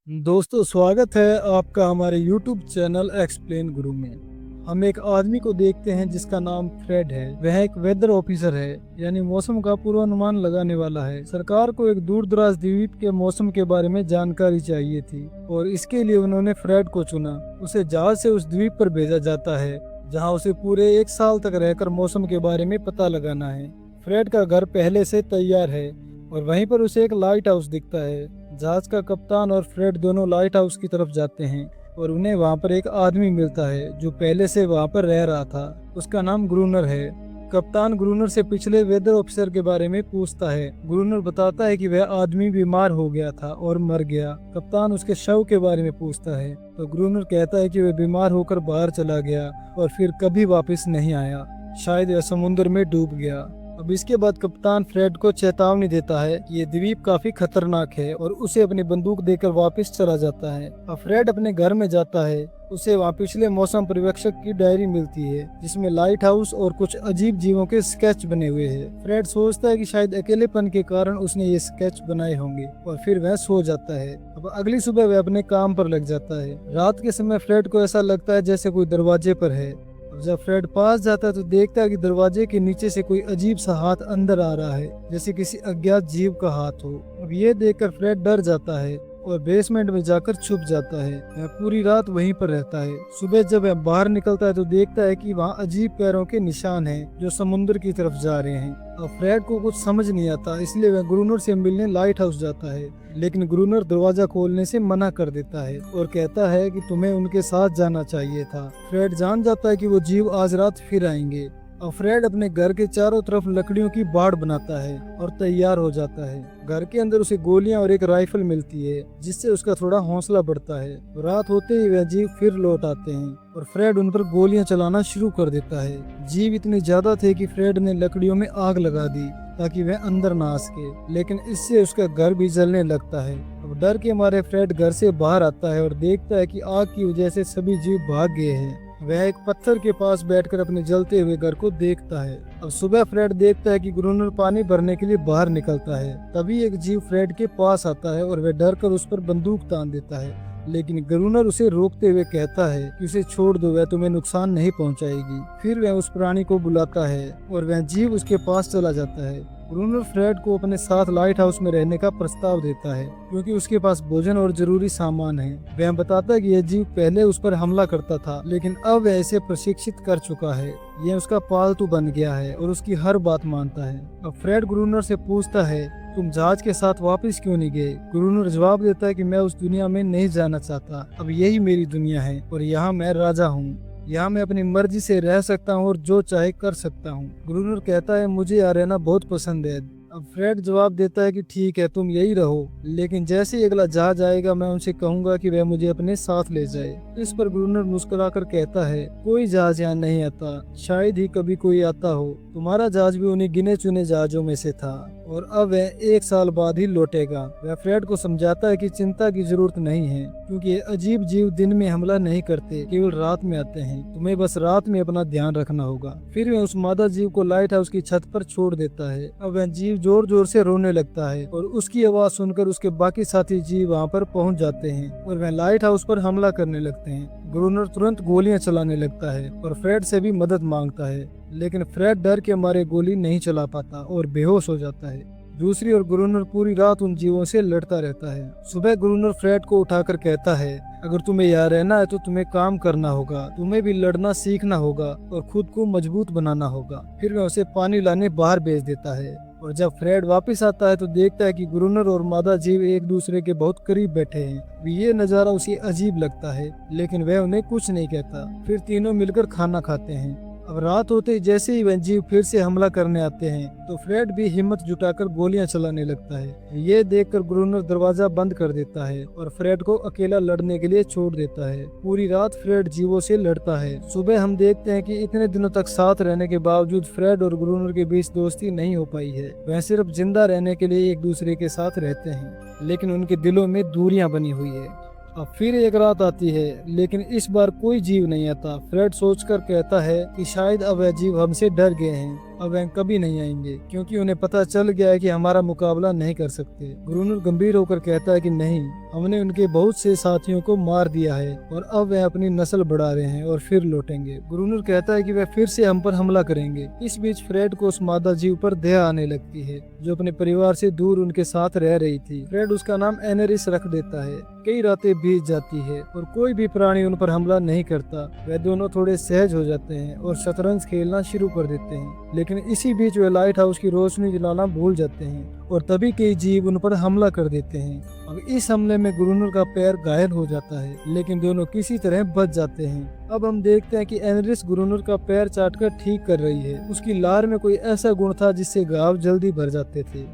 दोस्तों, स्वागत है आपका हमारे YouTube चैनल एक्सप्लेन गुरु में। हम एक आदमी को देखते हैं जिसका नाम फ्रेड है। वह एक वेदर ऑफिसर है, यानी मौसम का पूर्वानुमान लगाने वाला है। सरकार को एक दूर दराज द्वीप के मौसम के बारे में जानकारी चाहिए थी और इसके लिए उन्होंने फ्रेड को चुना। उसे जहाज से उस द्वीप पर भेजा जाता है जहाँ उसे पूरे 1 साल तक रहकर मौसम के बारे में पता लगाना है। फ्रेड का घर पहले से तैयार है और वहीं पर उसे एक लाइट हाउस दिखता है। जहाज का कप्तान और फ्रेड दोनों लाइट हाउस की तरफ जाते हैं और उन्हें वहां पर एक आदमी मिलता है जो पहले से वहां पर रह रहा था। उसका नाम ग्रूनर है। कप्तान ग्रूनर से पिछले वेदर ऑफिसर के बारे में पूछता है। ग्रूनर बताता है कि वह आदमी बीमार हो गया था और मर गया। कप्तान उसके शव के बारे में पूछता है तो ग्रूनर कहता है कि वह बीमार होकर बाहर चला गया और फिर कभी वापस नहीं आया। शायद वह समुद्र में डूब गया। अब इसके बाद कप्तान फ्रेड को चेतावनी देता है कि ये द्वीप काफी खतरनाक है और उसे अपनी बंदूक देकर वापस चला जाता है। अब फ्रेड अपने घर में जाता है। उसे वहाँ पिछले मौसम पर्यवेक्षक की डायरी मिलती है जिसमें लाइट हाउस और कुछ अजीब जीवों के स्केच बने हुए हैं। फ्रेड सोचता है कि शायद अकेलेपन के कारण उसने ये स्केच बनाए होंगे और फिर वह सो जाता है। अब अगली सुबह वह अपने काम पर लग जाता है। रात के समय फ्रेड को ऐसा लगता है जैसे कोई दरवाजे पर है। जब फ्रेड पास जाता है तो देखता है कि दरवाजे के नीचे से कोई अजीब सा हाथ अंदर आ रहा है, जैसे किसी अज्ञात जीव का हाथ हो। अब ये देखकर फ्रेड डर जाता है और बेसमेंट में जाकर छुप जाता है। वह पूरी रात वहीं पर रहता है। सुबह जब वह बाहर निकलता है तो देखता है कि वहाँ अजीब पैरों के निशान हैं जो समुद्र की तरफ जा रहे हैं। अब फ्रेड को कुछ समझ नहीं आता, इसलिए वह ग्रूनर से मिलने लाइट हाउस जाता है, लेकिन ग्रूनर दरवाजा खोलने से मना कर देता है और कहता है कि तुम्हें उनके साथ जाना चाहिए था। फ्रेड जान जाता है कि वो जीव आज रात फिर आएंगे। और फ्रेड अपने घर के चारों तरफ लकड़ियों की बाड़ बनाता है और तैयार हो जाता है। घर के अंदर उसे गोलियां और एक राइफल मिलती है जिससे उसका थोड़ा हौसला बढ़ता है। रात होते ही वह जीव फिर लौट आते हैं और फ्रेड उन पर गोलियां चलाना शुरू कर देता है। जीव इतने ज्यादा थे कि फ्रेड ने लकड़ियों में आग लगा दी ताकि वह अंदर ना आ सके, लेकिन इससे उसका घर भी जलने लगता है। अब डर के मारे फ्रेड घर से बाहर आता है और देखता है कि आग की वजह से सभी जीव भाग गए हैं। वह एक पत्थर के पास बैठकर अपने जलते हुए घर को देखता है। अब सुबह फ्रेड देखता है कि ग्रूनर पानी भरने के लिए बाहर निकलता है। तभी एक जीव फ्रेड के पास आता है और वह डर कर उस पर बंदूक तान देता है, लेकिन ग्रूनर उसे रोकते हुए कहता है कि उसे छोड़ दो, वह तुम्हें नुकसान नहीं पहुंचाएगी। फिर वह उस प्राणी को बुलाता है और वह जीव उसके पास चला जाता है। ग्रूनर फ्रेड को अपने साथ लाइट हाउस में रहने का प्रस्ताव देता है क्योंकि उसके पास भोजन और जरूरी सामान है। वह बताता है कि यह जीव पहले उस पर हमला करता था, लेकिन अब वह इसे प्रशिक्षित कर चुका है। यह उसका पालतू बन गया है और उसकी हर बात मानता है। अब फ्रेड ग्रूनर से पूछता है, तुम जहाज के साथ वापस क्यों नहीं गए? ग्रूनर जवाब देता है कि मैं उस दुनिया में नहीं जाना चाहता। अब यही मेरी दुनिया है और यहाँ मैं राजा हूँ। यहाँ मैं अपनी मर्जी से रह सकता हूँ और जो चाहे कर सकता हूँ। ग्रूनर कहता है, मुझे यहाँ रहना बहुत पसंद है। अब फ्रेड जवाब देता है कि ठीक है, तुम यही रहो, लेकिन जैसे ही अगला जहाज आएगा मैं उनसे कहूंगा कि वह मुझे अपने साथ ले जाए। इस पर ग्रूनर मुस्कुराकर कहता है, कोई जहाज यहाँ नहीं आता, शायद ही कभी कोई आता हो। तुम्हारा जहाज भी उन्हीं गिने चुने जहाजों में से था और अब वह 1 साल बाद ही लौटेगा। वह फ्रेड को समझाता है कि चिंता की जरूरत नहीं है क्योंकि ये अजीब जीव दिन में हमला नहीं करते, केवल रात में आते हैं। तुम्हें बस रात में अपना ध्यान रखना होगा। फिर वह उस मादा जीव को लाइट हाउस की छत पर छोड़ देता है। अब वह जीव जोर जोर से रोने लगता है और उसकी आवाज सुनकर उसके बाकी साथी जीव वहाँ पर पहुँच जाते हैं और वह लाइट हाउस पर हमला करने लगते हैं। ग्रूनर तुरंत गोलियां चलाने लगता है और फ्रेड से भी मदद मांगता है, लेकिन फ्रेड डर के मारे गोली नहीं चला पाता और बेहोश हो जाता है। दूसरी ओर ग्रूनर पूरी रात उन जीवों से लड़ता रहता है। सुबह ग्रूनर फ्रेड को उठाकर कहता है, अगर तुम्हें यहाँ रहना है तो तुम्हें काम करना होगा, तुम्हें भी लड़ना सीखना होगा और खुद को मजबूत बनाना होगा। फिर वह उसे पानी लाने बाहर भेज देता है और जब फ्रेड वापस आता है तो देखता है कि ग्रूनर और मादा जीव एक दूसरे के बहुत करीब बैठे हैं। ये नज़ारा उसे अजीब लगता है, लेकिन वह उन्हें कुछ नहीं कहता। फिर तीनों मिलकर खाना खाते हैं। अब रात होते ही जैसे ही वह जीव फिर से हमला करने आते हैं तो फ्रेड भी हिम्मत जुटाकर गोलियां चलाने लगता है। ये देखकर ग्रूनर दरवाजा बंद कर देता है और फ्रेड को अकेला लड़ने के लिए छोड़ देता है। पूरी रात फ्रेड जीवों से लड़ता है। सुबह हम देखते हैं कि इतने दिनों तक साथ रहने के बावजूद फ्रेड और ग्रूनर के बीच दोस्ती नहीं हो पाई है। वह सिर्फ जिंदा रहने के लिए एक दूसरे के साथ रहते हैं, लेकिन उनके दिलों में दूरियां बनी हुई है। अब फिर एक रात आती है, लेकिन इस बार कोई जीव नहीं आता। फ्रेड सोचकर कहता है कि शायद अब वह जीव हमसे डर गए हैं अब वह कभी नहीं आएंगे, क्योंकि उन्हें पता चल गया है कि हमारा मुकाबला नहीं कर सकते। गुरुनर गंभीर होकर कहता है कि नहीं, हमने उनके बहुत से साथियों को मार दिया है और अब वह अपनी नस्ल बढ़ा रहे हैं और फिर लौटेंगे। गुरुनर कहता है कि वह फिर से हम पर हमला करेंगे। इस बीच फ्रेड को उस मादा जीव पर दया आने लगती है जो अपने परिवार से दूर उनके साथ रह रही थी। फ्रेड उसका नाम एनेरिस रख देता है। कई रातें बीत जाती है और कोई भी प्राणी उन पर हमला नहीं करता। वह दोनों थोड़े सहज हो जाते हैं और शतरंज खेलना शुरू कर देते हैं, लेकिन इसी बीच वे लाइट हाउस की रोशनी जलाना भूल जाते हैं और तभी कई जीव उन पर हमला कर देते हैं। अब इस हमले में गुरुनर का पैर घायल हो जाता है, लेकिन दोनों किसी तरह बच जाते हैं। अब हम देखते हैं कि एनेरिस गुरुनर का पैर चाटकर ठीक कर रही है। उसकी लार में कोई ऐसा गुण था जिससे घाव जल्दी भर जाते थे।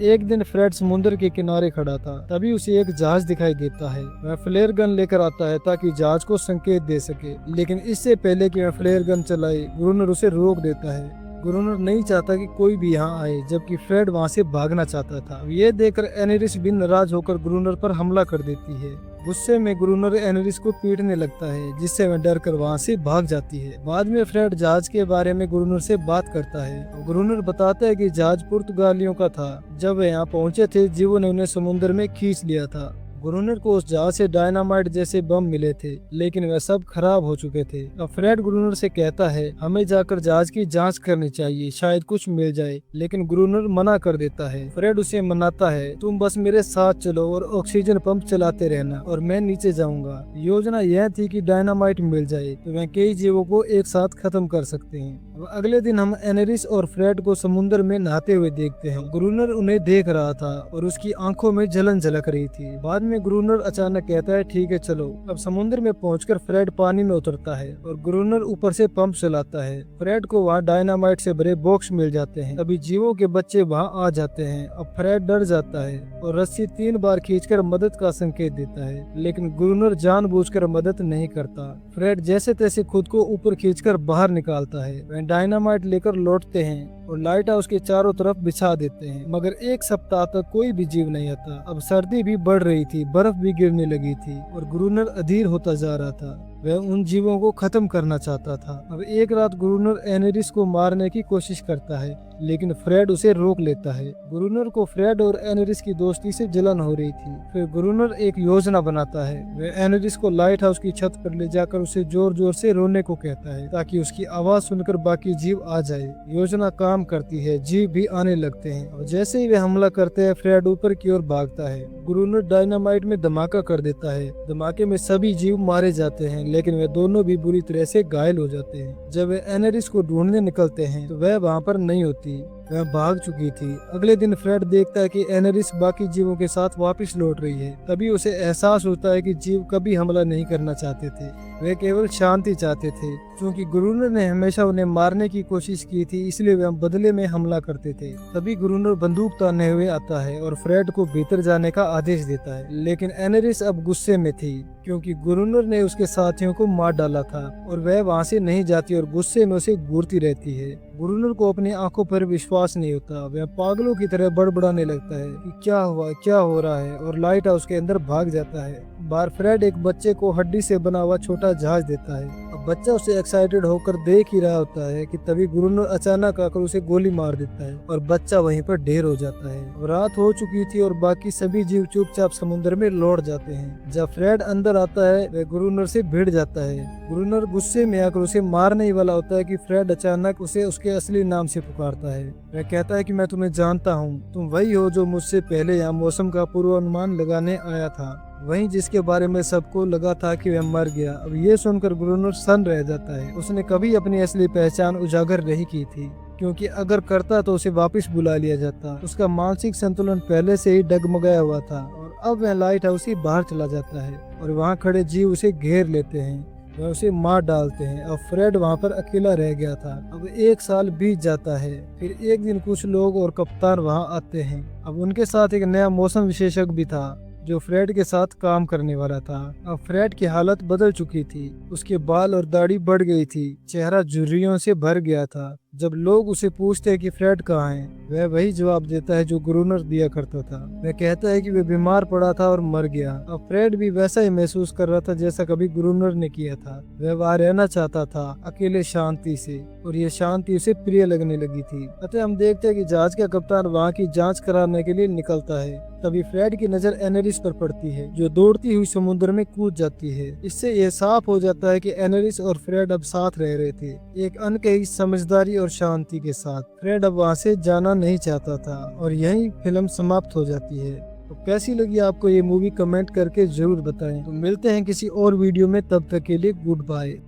एक दिन फ्रेड समुद्र के किनारे खड़ा था, तभी उसे एक जहाज दिखाई देता है। वह फ्लेयर गन लेकर आता है ताकि जहाज को संकेत दे सके, लेकिन इससे पहले कि वह फ्लेयर गन चलाए, गुरुनर उसे रोक देता है। गुरुनर नहीं चाहता कि कोई भी यहाँ आए, जबकि फ्रेड वहाँ से भागना चाहता था। ये देखकर एनेरिस भी नाराज होकर गुरुनर पर हमला कर देती है। गुस्से में गुरुनर एनेरिस को पीटने लगता है, जिससे वह डर कर वहाँ से भाग जाती है। बाद में फ्रेड जहाज के बारे में गुरुनर से बात करता है। गुरुनर बताता है कि जहाज पुर्तगालियों का था। जब वे यहाँ पहुँचे थे, जीवों ने उन्हें समुद्र में खींच लिया था। गुरुनर को उस जहाज से डायनामाइट जैसे बम मिले थे, लेकिन वह सब खराब हो चुके थे। अब फ्रेड गुरुनर से कहता है हमें जाकर जहाज की जांच करनी चाहिए, शायद कुछ मिल जाए, लेकिन गुरुनर मना कर देता है। फ्रेड उसे मनाता है, तुम बस मेरे साथ चलो और ऑक्सीजन पंप चलाते रहना और मैं नीचे जाऊंगा। योजना यह थी कि डायनामाइट मिल जाए तो वह कई जीवों को एक साथ खत्म कर सकते हैं। अब अगले दिन हम एनेरिस और फ्रेड को समुद्र में नहाते हुए देखते हैं। गुरुनर उन्हें देख रहा था और उसकी आंखों में जलन झलक रही थी। बाद में गुरुनर अचानक कहता है ठीक है चलो। अब समुद्र में पहुंचकर फ्रेड पानी में उतरता है और गुरुनर ऊपर से पंप चलाता है। फ्रेड को वहाँ डायनामाइट से भरे बॉक्स मिल जाते हैं। अभी जीवों के बच्चे वहाँ आ जाते हैं। अब फ्रेड डर जाता है और रस्सी 3 बार खींचकर मदद का संकेत देता है, लेकिन गुरुनर जानबूझकर मदद नहीं करता। फ्रेड जैसे तैसे खुद को ऊपर खींचकर बाहर निकालता है। वह डायनामाइट लेकर लौटते हैं और लाइट हाउस के चारों तरफ बिछा देते हैं, मगर 1 सप्ताह तक कोई भी जीव नहीं आता। अब सर्दी भी बढ़ रही थी, बर्फ भी गिरने लगी थी और गुरुनर अधीर होता जा रहा था। वह उन जीवों को खत्म करना चाहता था। अब एक रात गुरुनर एनेरिस को मारने की कोशिश करता है, लेकिन फ्रेड उसे रोक लेता है। गुरुनर को फ्रेड और एनेरिस की दोस्ती से जलन हो रही थी। फिर गुरुनर एक योजना बनाता है। वह एनेरिस को लाइट हाउस की छत पर ले जाकर उसे जोर जोर से रोने को कहता है ताकि उसकी आवाज सुनकर बाकी जीव आ जाए। योजना काम करती है, जीव भी आने लगते हैं और जैसे ही वे हमला करते हैं, फ्रेड ऊपर की ओर भागता है। गुरुनर डायनामाइट में धमाका कर देता है। धमाके में सभी जीव मारे जाते हैं, लेकिन वे दोनों भी बुरी तरह से घायल हो जाते हैं। जब वे एनेरिस को ढूंढने निकलते हैं तो वह वहाँ पर नहीं होती, वह भाग चुकी थी। अगले दिन फ्रेड देखता है कि एनेरिस बाकी जीवों के साथ वापस लौट रही है। तभी उसे एहसास होता है कि जीव कभी हमला नहीं करना चाहते थे, वे केवल शांति चाहते थे। क्योंकि गुरुनर ने हमेशा उन्हें मारने की कोशिश की थी, इसलिए वे बदले में हमला करते थे। तभी गुरुनर बंदूक ताने हुए आता है और फ्रेड को भीतर जाने का आदेश देता है, लेकिन एनेरिस अब गुस्से में थी क्योंकि गुरुनर ने उसके साथियों को मार डाला था और वह वहाँ से नहीं जाती और गुस्से में उसे घूरती रहती है। गुरुनर को अपनी आंखों पर विश्वास नहीं होता। वह पागलों की तरह बड़बड़ाने लगता है कि क्या हुआ, क्या हो रहा है, और लाइट हाउस के अंदर भाग जाता है। बाहर फ्रेड एक बच्चे को हड्डी से बना हुआ छोटा जहाज देता है। अब बच्चा उसे एक्साइटेड होकर देख ही रहा होता है कि तभी गुरुनर अचानक आकर उसे गोली मार देता है और बच्चा वहीं पर ढेर हो जाता है। अब रात हो चुकी थी और बाकी सभी जीव चुपचाप समुद्र में लौट जाते हैं। जब फ्रेड अंदर आता है, वह गुरुनर से भिड़ जाता है। गुरुनर गुस्से में आकर उसे मारने ही वाला होता है कि फ्रेड अचानक उसे उसके असली नाम से पुकारता है। वह कहता है कि मैं तुम्हें जानता हूँ, तुम वही हो जो मुझसे पहले यहाँ मौसम का पूर्वानुमान लगाने आया था, वहीं जिसके बारे में सबको लगा था कि वह मर गया। अब ये सुनकर गुरुनर सन्न रह जाता है। उसने कभी अपनी असली पहचान उजागर नहीं की थी, क्योंकि अगर करता तो उसे वापस बुला लिया जाता। उसका मानसिक संतुलन पहले से ही डगमगाया हुआ था और अब वह लाइट हाउस से बाहर चला जाता है और वहाँ खड़े जीव उसे घेर लेते हैं, वह उसे मार डालते हैं। अब फ्रेड वहाँ पर अकेला रह गया था। अब 1 साल बीत जाता है। फिर एक दिन कुछ लोग और कप्तान वहाँ आते हैं। अब उनके साथ एक नया मौसम विशेषज्ञ भी था जो फ्रेड के साथ काम करने वाला था। अब फ्रेड की हालत बदल चुकी थी। उसके बाल और दाढ़ी बढ़ गई थी, चेहरा झुर्रियों से भर गया था जब लोग उसे पूछते हैं कि फ्रेड कहाँ है, वह वही जवाब देता है जो गुरुनर दिया करता था। वह कहता है कि वह बीमार पड़ा था और मर गया। अब फ्रेड भी वैसा ही महसूस कर रहा था जैसा कभी गुरुनर ने किया था। वह वहाँ रहना चाहता था, अकेले शांति से, और ये शांति उसे प्रिय लगने लगी थी। अतः हम देखते हैं कि जहाज का कप्तान वहाँ की जांच कराने के लिए निकलता है। तभी फ्रेड की नजर एनेलिस पर पड़ती है, जो दौड़ती हुई समुद्र में कूद जाती है। इससे यह साफ हो जाता है कि एनेलिस और फ्रेड अब साथ रह रहे थे, एक अनकही समझदारी और शांति के साथ। फ्रेड अब वहाँ से जाना नहीं चाहता था और यहीं फिल्म समाप्त हो जाती है। तो कैसी लगी आपको ये मूवी, कमेंट करके जरूर बताएं। तो मिलते हैं किसी और वीडियो में, तब तक के लिए गुड बाय।